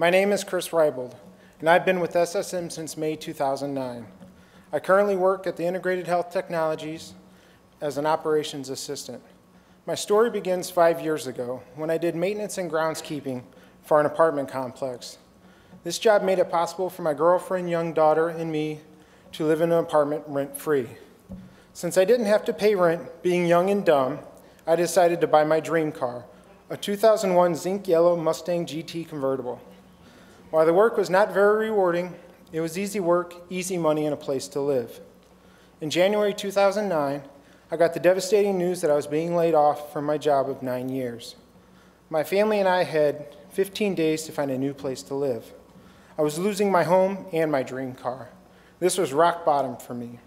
My name is Chris Riebold, and I've been with SSM since May 2009. I currently work at the Integrated Health Technologies as an operations assistant. My story begins 5 years ago when I did maintenance and groundskeeping for an apartment complex. This job made it possible for my girlfriend, young daughter, and me to live in an apartment rent-free. Since I didn't have to pay rent, being young and dumb, I decided to buy my dream car, a 2001 zinc yellow Mustang GT convertible. While the work was not very rewarding, it was easy work, easy money, and a place to live. In January 2009, I got the devastating news that I was being laid off from my job of 9 years. My family and I had 15 days to find a new place to live. I was losing my home and my dream car. This was rock bottom for me.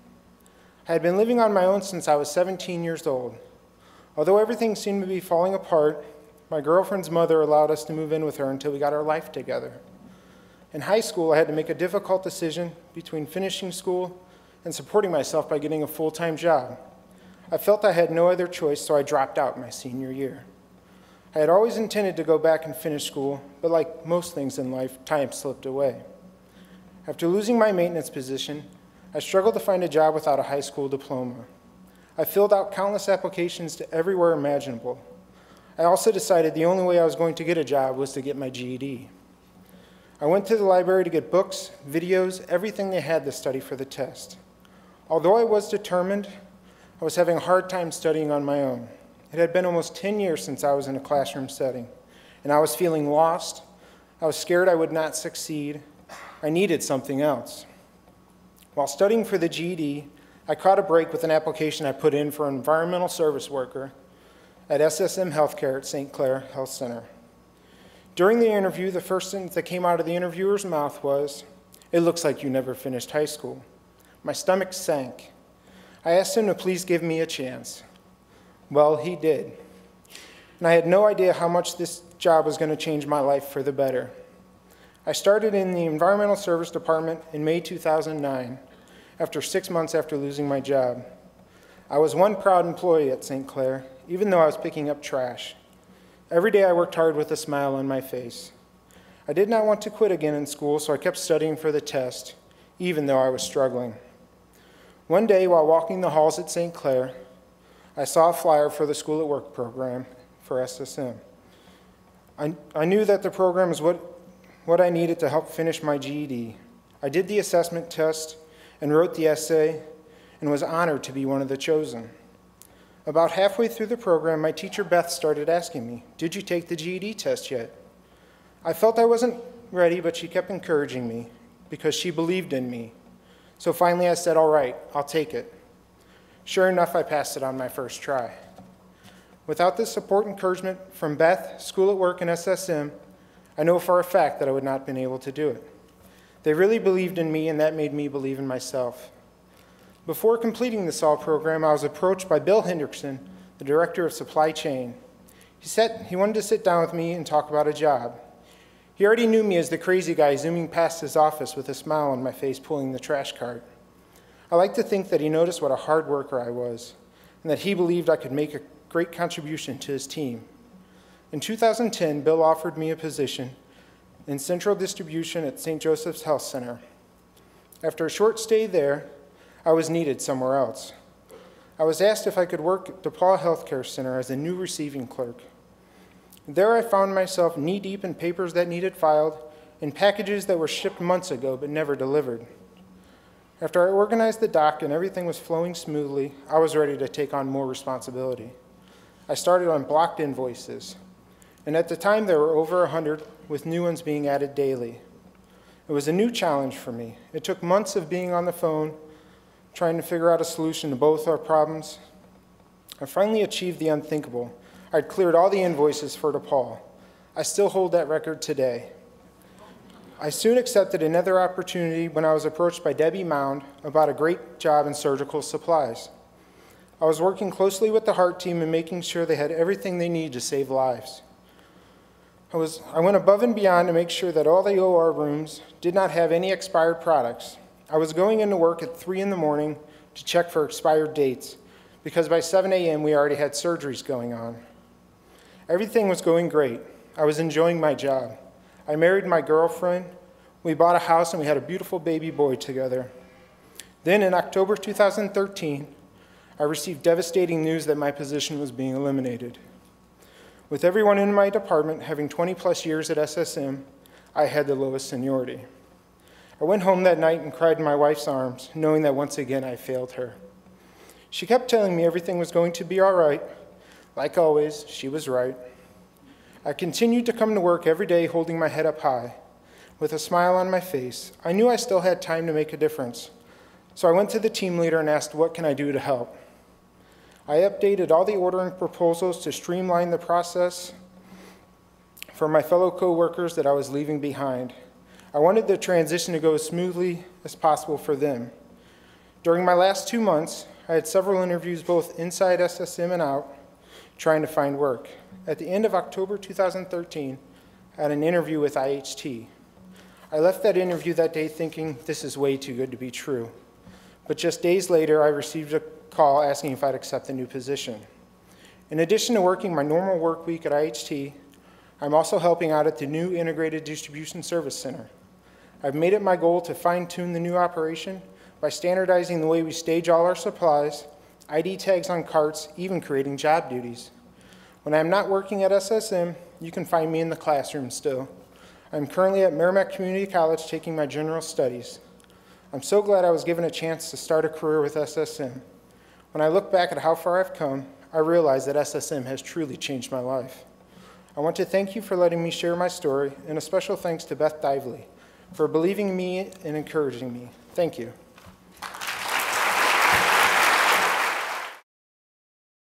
I had been living on my own since I was 17 years old. Although everything seemed to be falling apart, my girlfriend's mother allowed us to move in with her until we got our life together. In high school, I had to make a difficult decision between finishing school and supporting myself by getting a full-time job. I felt I had no other choice, so I dropped out my senior year. I had always intended to go back and finish school, but like most things in life, time slipped away. After losing my maintenance position, I struggled to find a job without a high school diploma. I filled out countless applications to everywhere imaginable. I also decided the only way I was going to get a job was to get my GED. I went to the library to get books, videos, everything they had to study for the test. Although I was determined, I was having a hard time studying on my own. It had been almost 10 years since I was in a classroom setting, and I was feeling lost. I was scared I would not succeed. I needed something else. While studying for the GED, I caught a break with an application I put in for an environmental service worker at SSM Healthcare at St. Clair Health Center. During the interview, the first thing that came out of the interviewer's mouth was, "It looks like you never finished high school." My stomach sank. I asked him to please give me a chance. Well, he did. And I had no idea how much this job was going to change my life for the better. I started in the Environmental Service Department in May 2009, after 6 months after losing my job. I was one proud employee at St. Clair, even though I was picking up trash. Every day I worked hard with a smile on my face. I did not want to quit again in school, so I kept studying for the test, even though I was struggling. One day, while walking the halls at St. Clair, I saw a flyer for the School at Work program for SSM. I knew that the program was what I needed to help finish my GED. I did the assessment test and wrote the essay and was honored to be one of the chosen. About halfway through the program, my teacher Beth started asking me, "Did you take the GED test yet?" I felt I wasn't ready, but she kept encouraging me because she believed in me. So finally I said, "All right, I'll take it." Sure enough, I passed it on my first try. Without the support and encouragement from Beth, School at Work, and SSM, I know for a fact that I would not have been able to do it. They really believed in me, and that made me believe in myself. Before completing the SOL program, I was approached by Bill Hendrickson, the Director of Supply Chain. He wanted to sit down with me and talk about a job. He already knew me as the crazy guy zooming past his office with a smile on my face pulling the trash cart. I like to think that he noticed what a hard worker I was, and that he believed I could make a great contribution to his team. In 2010, Bill offered me a position in central distribution at St. Joseph's Health Center. After a short stay there, I was needed somewhere else. I was asked if I could work at DePaul Healthcare Center as a new receiving clerk. There I found myself knee-deep in papers that needed filed and packages that were shipped months ago but never delivered. After I organized the dock and everything was flowing smoothly, I was ready to take on more responsibility. I started on blocked invoices, and at the time there were over 100, with new ones being added daily. It was a new challenge for me. It took months of being on the phone, trying to figure out a solution to both our problems. I finally achieved the unthinkable. I'd cleared all the invoices for DePaul. I still hold that record today. I soon accepted another opportunity when I was approached by Debbie Mound about a great job in surgical supplies. I was working closely with the Heart team and making sure they had everything they needed to save lives. I went above and beyond to make sure that all the OR rooms did not have any expired products. I was going into work at 3 in the morning to check for expired dates, because by 7 a.m. we already had surgeries going on. Everything was going great. I was enjoying my job. I married my girlfriend. We bought a house and we had a beautiful baby boy together. Then in October 2013, I received devastating news that my position was being eliminated. With everyone in my department having 20 plus years at SSM, I had the lowest seniority. I went home that night and cried in my wife's arms, knowing that once again I failed her. She kept telling me everything was going to be all right. Like always, she was right. I continued to come to work every day holding my head up high. With a smile on my face, I knew I still had time to make a difference. So I went to the team leader and asked, what can I do to help? I updated all the ordering proposals to streamline the process for my fellow coworkers that I was leaving behind. I wanted the transition to go as smoothly as possible for them. During my last 2 months, I had several interviews both inside SSM and out, trying to find work. At the end of October 2013, I had an interview with IHT. I left that interview that day thinking, this is way too good to be true. But just days later, I received a call asking if I'd accept the new position. In addition to working my normal work week at IHT, I'm also helping out at the new Integrated Distribution Service Center. I've made it my goal to fine-tune the new operation by standardizing the way we stage all our supplies, ID tags on carts, even creating job duties. When I'm not working at SSM, you can find me in the classroom still. I'm currently at Merrimack Community College taking my general studies. I'm so glad I was given a chance to start a career with SSM. When I look back at how far I've come, I realize that SSM has truly changed my life. I want to thank you for letting me share my story, and a special thanks to Beth Dively for believing in me and encouraging me. Thank you.